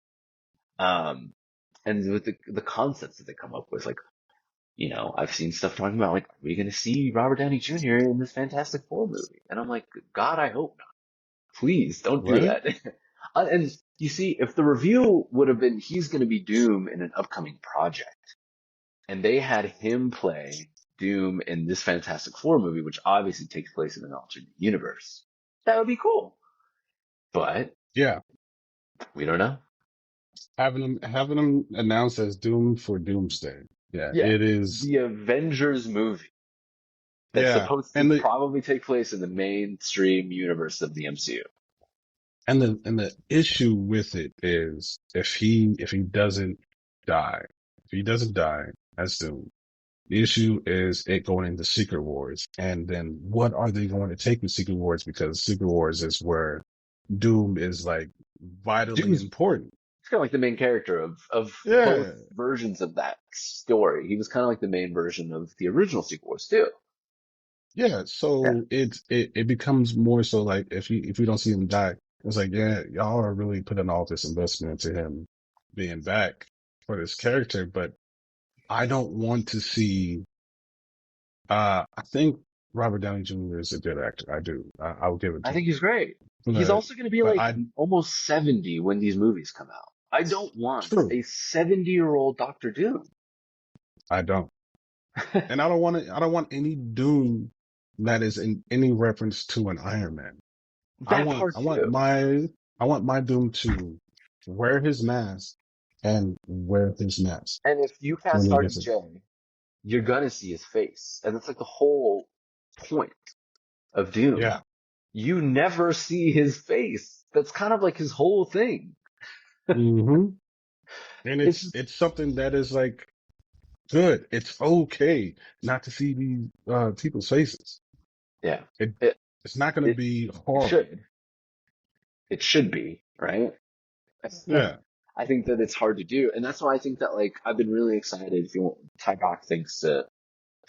Um, and with the concepts that they come up with, like, I've seen stuff talking about like, are we going to see Robert Downey Jr. in this Fantastic Four movie? And I'm like, God, I hope not. Please don't do
Right.
that. And you see, if the reveal would have been he's going to be Doom in an upcoming project, and they had him play Doom in this Fantastic Four movie, which obviously takes place in an alternate universe, that would be cool. But
Yeah.
we don't know.
Having him announced as Doom for Doomsday. Yeah.
Yeah,
It is.
the Avengers movie that's
Yeah.
supposed to
And the
probably take place in the mainstream universe of the MCU.
and the issue with it is if he doesn't die, if he doesn't die as Doom, the issue is it going into Secret Wars. And then what are they going to take with Secret Wars? Because Secret Wars is where Doom is like vitally
Doom's
important.
He's kind of like the main character of both
Yeah.
versions of that story. He was kind of like the main version of the original Secret Wars too.
Yeah.
Yeah,
So it becomes more so like if you don't see him die, it's like, yeah, y'all are really putting all this investment into him being back for this character, but I don't want to see. I think Robert Downey Jr. is a good actor. I do. I will give it
I
to
think
him.
he's great. He's
But
also going to be
but
like
I
almost 70 when these movies come out. I don't want
true.
a 70-year-old Doctor Doom.
I don't. And I don't want any Doom that is in any reference to an Iron Man. I
That
want
part
I want
too.
my I want my Doom to wear his mask and wear his mask
And if you
when
cast
he gets it.
RDJ, you're going to see his face. And that's like the whole point of Doom.
Yeah.
You never see his face. That's kind of like his whole thing.
Hmm. And
It's
it's
just,
it's something that is like good. It's okay not to see these people's faces.
Yeah.
It
It
it's not going to
it
be
it
horrible.
should. It should be, right?
Yeah,
I think that it's hard to do, and that's why I think that like I've been really excited. If you want, tie back things to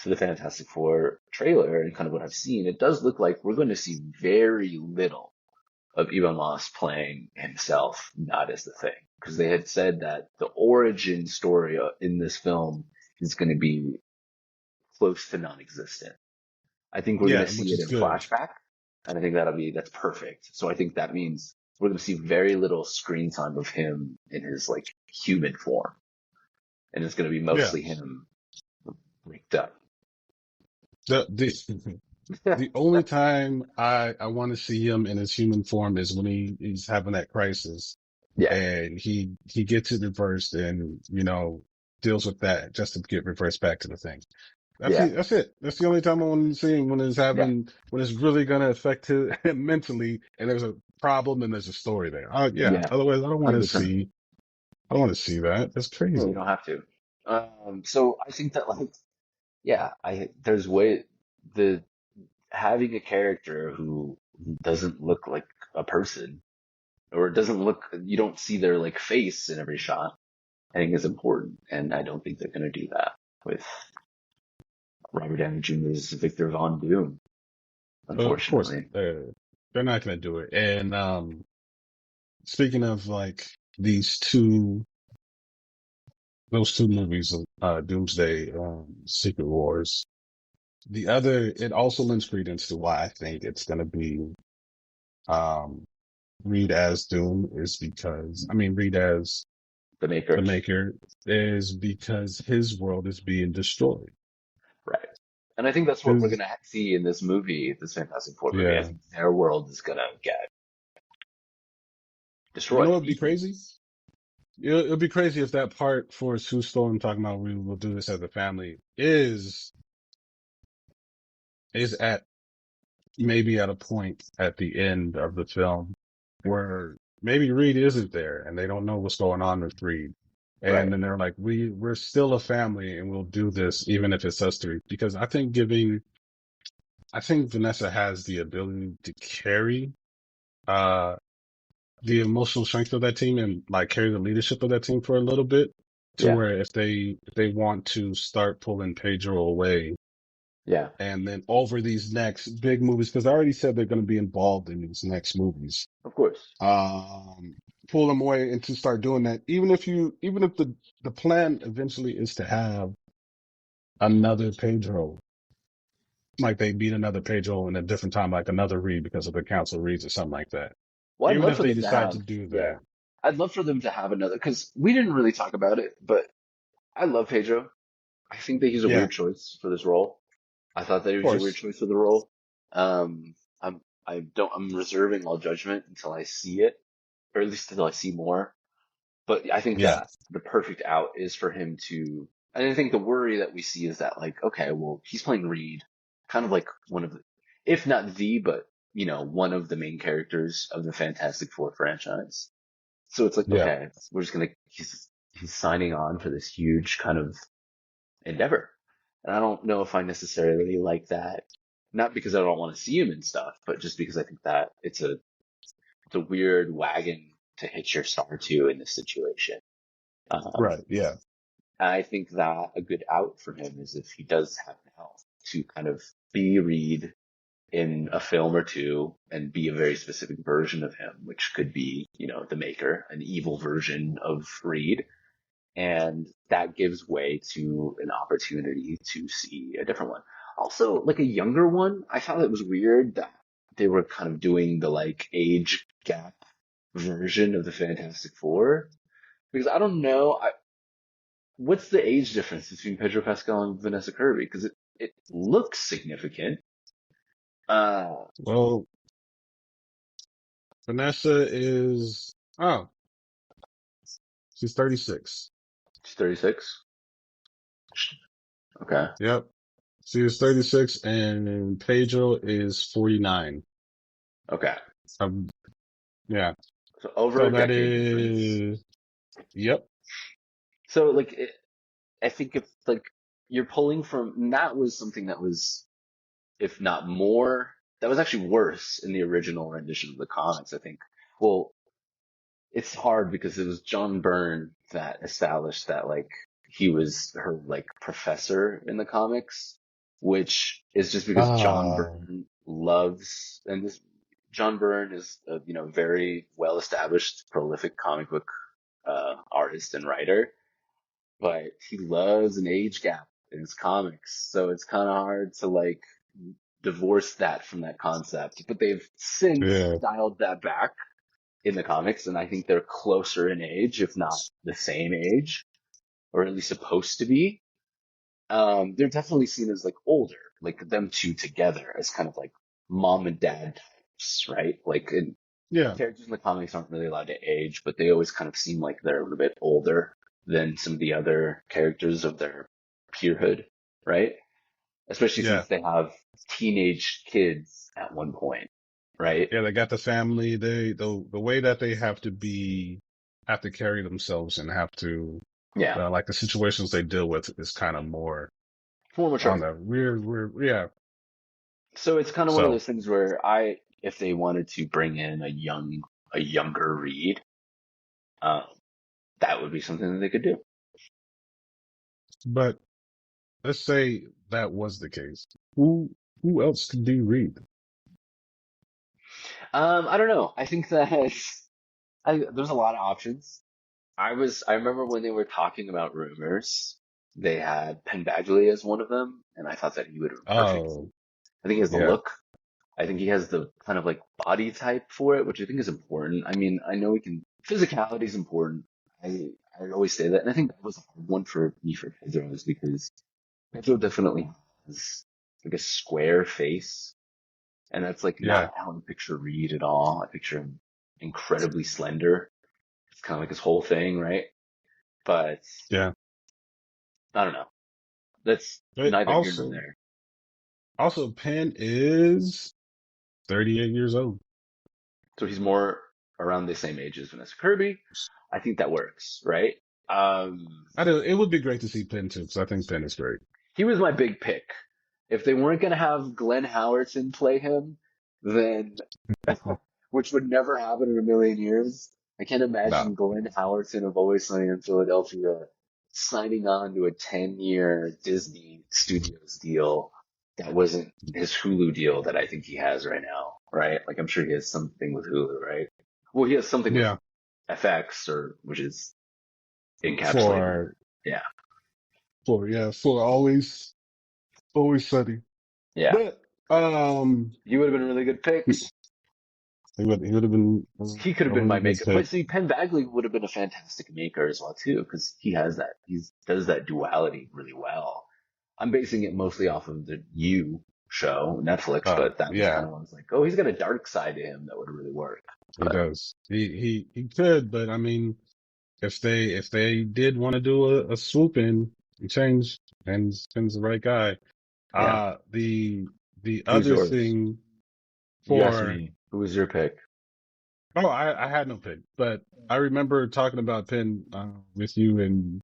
the Fantastic Four trailer and kind of what I've seen, it does look like we're going to see very little of Ebon Moss playing himself, not as the Thing, because they had said that the origin story in this film is going to be close to non-existent. I think we're going
yeah,
to see
which
it
is
in
good.
flashback, and I think that's perfect. So I think that means we're going to see very little screen time of him in his like human form, and it's going to be
Yeah,
mostly him rigged up.
the the only time I want to see him in his human form is when he's having that crisis
Yeah,
and he gets it reversed and deals with that just to get reversed back to the Thing.
yeah,
That's it. That's the only time I want to see him
yeah,
when it's really gonna affect him mentally and there's a problem and there's a story there. Yeah.
yeah,
Otherwise, I don't want to
100%.
see. I don't want to see that. That's
No, you
crazy.
don't have to. So I think that like, yeah, there's way the having a character who doesn't look like a person or doesn't look, you don't see their like face in every shot, I think is important, and I don't think they're going to do that with Robert Downey Jr.'s Victor Von Doom,
Of course,
unfortunately.
they're not gonna do it. And speaking of like these those two movies, Doomsday, Secret Wars. It also lends credence to why I think it's gonna be um Reed as Doom is because Reed as
The
the
Maker,
Maker is because his world is being destroyed.
right? And I think that's what we're
His,
gonna see in this movie, this Fantastic Four movie. I
yeah.
think their world is gonna get
You know
destroyed.
what'd be crazy? It'd be crazy if that part for Sue Storm talking about we will do this as a family is at maybe at a point at the end of the film where maybe Reed isn't there and they don't know what's going on with Reed. And
Right?
then they're like, we're still a family and we'll do this even if it's us three. Because I think Vanessa has the ability to carry, uh, the emotional strength of that team and like carry the leadership of that team for a little bit to
Yeah,
where if they want to start pulling Pedro away
yeah,
and then over these next big movies, because I already said they're going to be involved in these next movies.
of course.
Um, pull them away and to start doing that. Even if the plan eventually is to have another Pedro, like they beat another Pedro in a different time, like another Reed because of the Council Reeds or something like that.
Well, I'd
Even
love
if
for
they
them to
decide
have,
to do
yeah,
that,
I'd love for them to have another, because we didn't really talk about it, but I love Pedro. I think that he's a
yeah,
weird choice for this role. I thought that he
of
was a weird
course,
choice for the role. I'm reserving all judgment until I see it, or at least until I see more. But I think
yeah,
that the perfect out is for him to, and I think the worry that we see is that like, okay, well, he's playing Reed, kind of like one of the, if not the, but one of the main characters of the Fantastic Four franchise. So it's like,
yeah,
okay, we're just gonna, he's signing on for this huge kind of endeavor. And I don't know if I necessarily like that. Not because I don't want to see him and stuff, but just because I think that it's a weird wagon to hitch your star to in this situation. Um,
right, yeah,
I think that a good out for him is if he does have now to kind of be Reed in a film or two and be a very specific version of him, which could be, the Maker, an evil version of Reed. And that gives way to an opportunity to see a different one. Also, like a younger one, I thought it was weird that they were kind of doing the like age gap version of the Fantastic Four because I don't know, what's the age difference between Pedro Pascal and Vanessa Kirby? Because it looks significant. Uh,
well, Vanessa is, oh, she's 36.
she's 36. Okay,
Yep. She is 36 and Pedro is 49.
okay.
Um, yeah.
So over
So
a
that
decade difference.
is, yep.
So like I think if like you're pulling from, and that was something that was, if not more, that was actually worse in the original rendition of the comics, I think. Well, it's hard because it was John Byrne that established that like he was her like professor in the comics, which is just because John
Ah,
Byrne loves, and this John Byrne is a, very well established prolific comic book artist and writer, but he loves an age gap in his comics. So it's kind of hard to like divorce that from that concept. But they've since
yeah,
dialed that back in the comics, and I think they're closer in age, if not the same age, or at least supposed to be. They're definitely seen as like older, like them two together as kind of like mom and dad types, right? Like
yeah,
characters in the comics aren't really allowed to age, but they always kind of seem like they're a little bit older than some of the other characters of their peerhood, right? Especially
yeah,
since they have teenage kids at one point, right?
yeah. They got the family. The way that they have to carry themselves and have to
Yeah,
like the situations they deal with is kind of more
more
on
mature.
the weird, yeah.
So it's kind of one of
So,
those things where if they wanted to bring in a younger Reed, um, that would be something that they could do.
but let's say that was the case. Who else could do Reed?
I don't know. I think that there's a lot of options. I remember when they were talking about rumors, they had Penn Badgley as one of them, and I thought that he would have been perfect.
Oh,
I think he has the
yeah,
look. I think he has the kind of like body type for it, which I think is important. I mean, I know physicality is important. I always say that, and I think that was a hard one for me for Pedro is because Pedro definitely has like a square face, and that's like
yeah,
not how I picture Reed at all. I picture him incredibly slender. It's kind of like his whole thing, right? But
yeah.
I don't know. That's
But
neither here nor there.
also Penn is 38 years old.
So he's more around the same age as Vanessa Kirby. I think that works, right? Um,
I do. It would be great to see Penn too, because I think Penn is great.
he was my big pick. If they weren't going to have Glenn Howerton play him, then, which would never happen in a million years, I can't
No,
imagine Glenn Howerton of Always Sunny in Philadelphia signing on to a 10-year Disney Studios deal that wasn't his Hulu deal that I think he has right now, right? Like I'm sure he has something with Hulu, right? Well, he has something with
yeah,
FX which is encapsulated.
for
Yeah.
for always sunny.
Yeah.
But
He would have been a really good pick.
he would have been
He could have
a
been
really
my
good
maker.
pick.
But see, Penn Bagley would have been a fantastic maker as well too, because he does that duality really well. I'm basing it mostly off of the You show, Netflix, but that was kind
Yeah,
of one I was like, oh, he's got a dark side to him that would really work.
he
But
does. He could, but I mean, if they did want to do a swoop in and change, and Penn's the right guy.
yeah,
The
who's
other
yours?
thing
You asked
for
me, who was your pick?
oh, I had no pick, but I remember talking about Penn with you and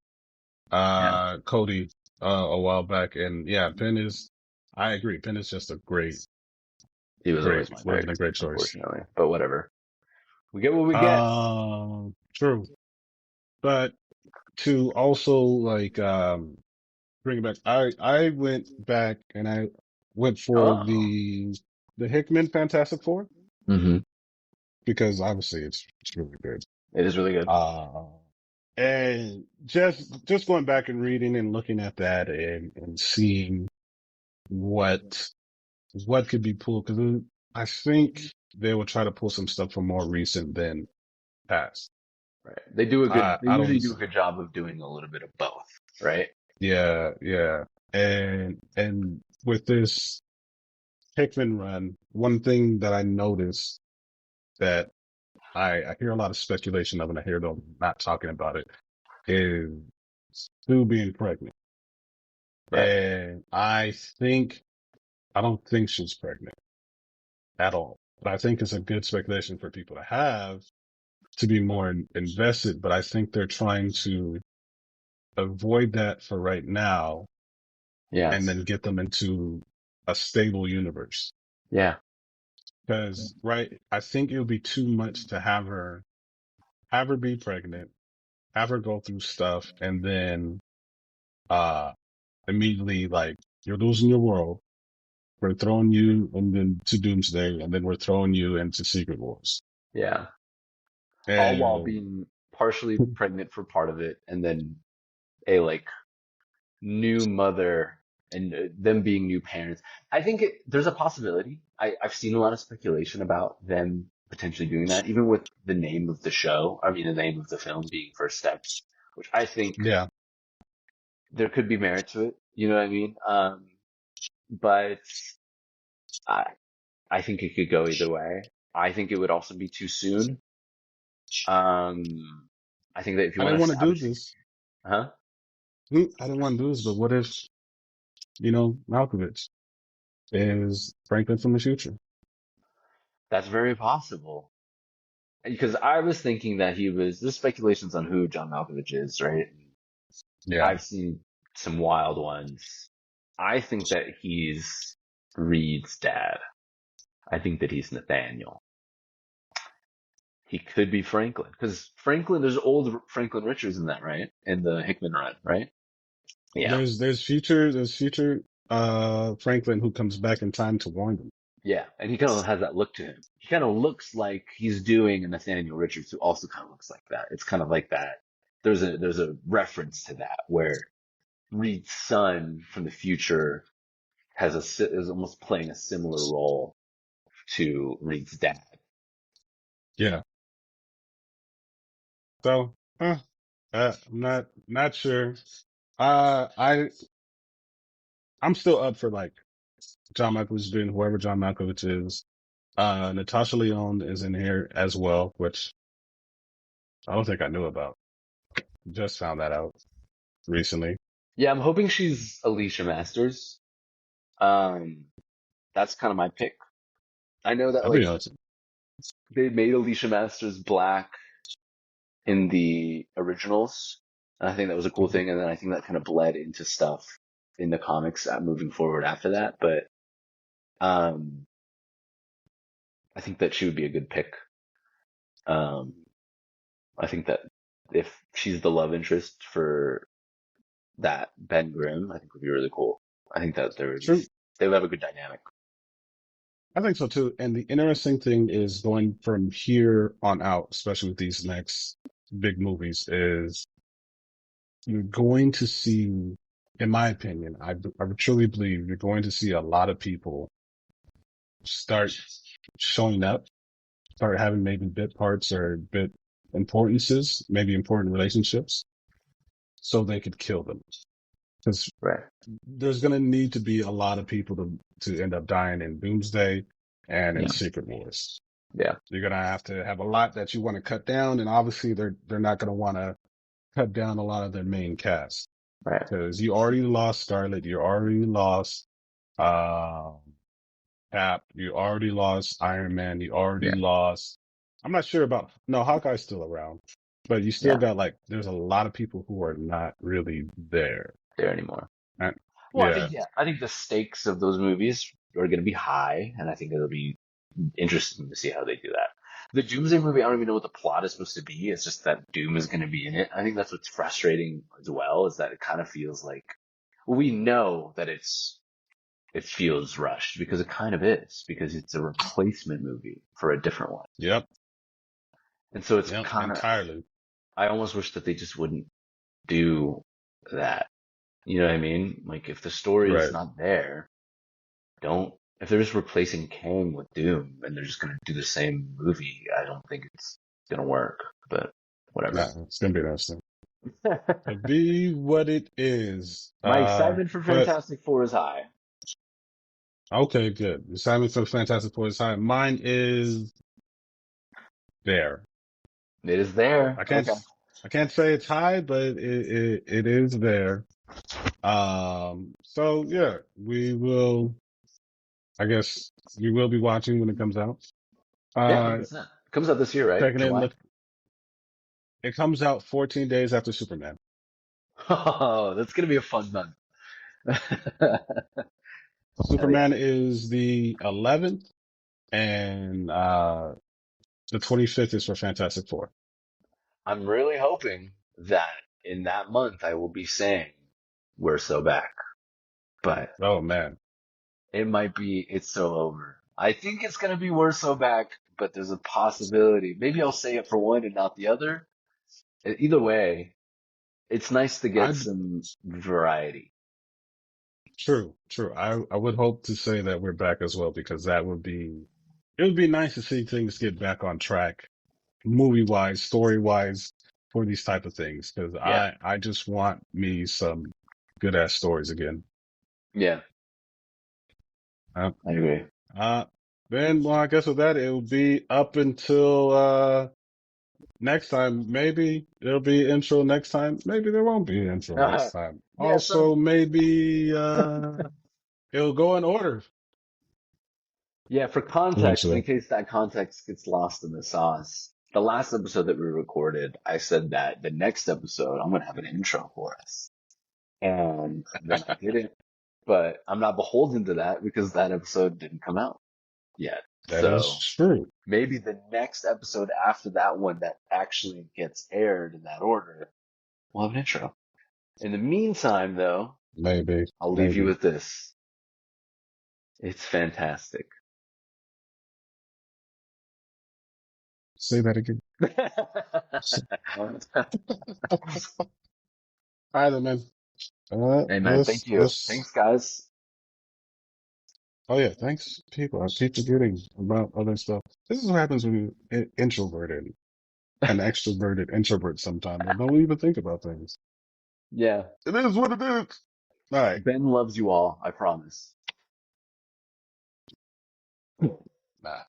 Yeah,
Cody a while back, and yeah, Penn is. I agree. Penn is just a
he was always my
would have
pick,
been a great choice.
unfortunately. But whatever. We get what we get.
True, but to also like bring it back, I went back and I went for
Oh.
the Hickman Fantastic Four
Mm-hmm.
because obviously it's really good.
It is really good.
Uh, and just going back and reading and looking at that and seeing what could be pulled because I think they will try to pull some stuff from more recent than past.
Right. They do a good, they
I
usually
don't.
do a good job of doing a little bit of both, right?
Yeah, yeah. And with this Hickman run, one thing that I noticed that I hear a lot of speculation of, and I hear them not talking about it, is Sue being pregnant.
Right.
And I don't think she's pregnant at all. But I think it's a good speculation for people to have to be more invested. But I think they're trying to avoid that for right now and
Yes.
then get them into a stable universe.
Yeah.
Because, right, I think it would be too much to have her be pregnant, have her go through stuff, and then, immediately, like, you're losing your world. We're throwing you and then to Doomsday, and then we're throwing you into Secret Wars.
Yeah. All while
And
being partially pregnant for part of it, and then a like new mother and them being new parents. I think there's a possibility. I've seen a lot of speculation about them potentially doing that, even with the name of the show. I mean, the name of the film being First Steps, which I think
yeah,
there could be merit to it. You know what I mean? But I, I think it could go either way. I think it would also be too soon. Um, I think that if you
I
want
didn't
to
want to do
establish,
this.
huh?
I didn't want to do this, but what if, Malkovich is Franklin from the future?
That's very possible. Because I was thinking that there's speculations on who John Malkovich is, right?
Yeah.
I've seen some wild ones. I think that he's Reed's dad. I think that he's Nathaniel. He could be Franklin. Because Franklin, there's old Franklin Richards in that, right? In the Hickman run, right? Yeah.
There's future Franklin who comes back in time to warn them.
Yeah. And he kind of has that look to him. He kind of looks like he's doing a Nathaniel Richards who also kind of looks like that. It's kind of like that. There's a reference to that where Reed's son from the future is almost playing a similar role to Reed's dad.
Yeah. So, I'm not sure. Uh, I, I'm still up for like John Malkovich being whoever John Malkovich is. Natasha Lyonne is in here as well, which I don't think I knew about. Just found that out recently.
Yeah, I'm hoping she's Alicia Masters. Um, that's kind of my pick. I know that
I'll
like
be honest.
they made Alicia Masters black in the originals, and I think that was a cool thing. And then I think that kind of bled into stuff in the comics moving forward after that. But um, I think that she would be a good pick. Um, I think that if she's the love interest for that Ben Grimm, I think would be really cool. I think that
True.
they would have a good dynamic.
I think so too. And the interesting thing is going from here on out, especially with these next big movies, is you're going to see, in my opinion, I truly believe you're going to see a lot of people start showing up, start having maybe bit parts or bit importances, maybe important relationships, so they could kill them. Because
Right.
there's going to need to be a lot of people to end up dying in Doomsday and in
Yeah.
Secret Wars.
Yeah.
You're going to have a lot that you want to cut down, and obviously they're not going to want to cut down a lot of their main cast
Right.
because you already lost Scarlet, you already lost um Cap, you already lost Iron Man, you already
Yeah.
lost. I'm not sure about no Hawkeye's still around, but you still
Yeah.
got like there's a lot of people who are not really there.
There anymore.
And,
Well,
yeah,
I think the stakes of those movies are going to be high, and I think it'll be interesting to see how they do that. The Doomsday movie, I don't even know what the plot is supposed to be. It's just that Doom is going to be in it. I think that's what's frustrating as well, is that it kind of feels like we know that it feels rushed because it kind of is, because it's a replacement movie for a different one.
yep,
And so it's
yep,
kind of,
entirely.
I almost wish that they just wouldn't do that. You know what I mean? Like if the story is
Right.
not there, don't, if they're just replacing Kang with Doom and they're just going to do the same movie, I don't think it's going to work, but whatever.
Nah, it's gonna be interesting. It'll be what it is.
My excitement for
But
Fantastic Four is high.
okay, good. Assignment for Fantastic Four is high. Mine is there.
It is there.
I can't
Okay.
I can't say it's high, but it is there. So yeah, I guess we will be watching when it comes out.
Yeah,
Uh,
100%. It comes out this year, right?
checking in.
July?
It comes out 14 days after Superman.
Oh, that's gonna be a fun month. Hell yeah.
Superman is the 11th, and the 25th is for Fantastic Four.
I'm really hoping that in that month I will be saying we're so back. But
Oh man,
it might be it's so over. I think it's gonna be we're so back, but there's a possibility. Maybe I'll say it for one and not the other. Either way, it's nice to get
I
some variety.
true. I would hope to say that we're back as well because it would be nice to see things get back on track, movie wise, story wise, for these type of things. Because
Yeah,
I just want me some good ass stories again.
yeah,
Uh,
I agree.
uh, then well, I guess with that it will be up until next time. Maybe there'll be intro next time. Maybe there won't be intro next time.
Yeah,
Also,
some
maybe it'll go in order
yeah, for context, in
eventually.
case that context gets lost in the sauce. The last episode that we recorded, I said that the next episode I'm gonna have an intro for us. And then I didn't, but I'm not beholden to that because that episode didn't come out yet.
That is
So
true.
maybe the next episode after that one that actually gets aired in that order, we'll have an intro. In the meantime, though,
Maybe,
I'll leave you
maybe.
with this. It's fantastic.
Say that again.
Hey
All right, then, man.
man, thank you. Thanks, guys.
Oh yeah, thanks, people. I keep forgetting about other stuff. This is what happens when you introverted and extroverted introvert sometimes. I don't even think about things.
Yeah,
It is what it is. All right.
Ben loves you all, I promise.
Nah.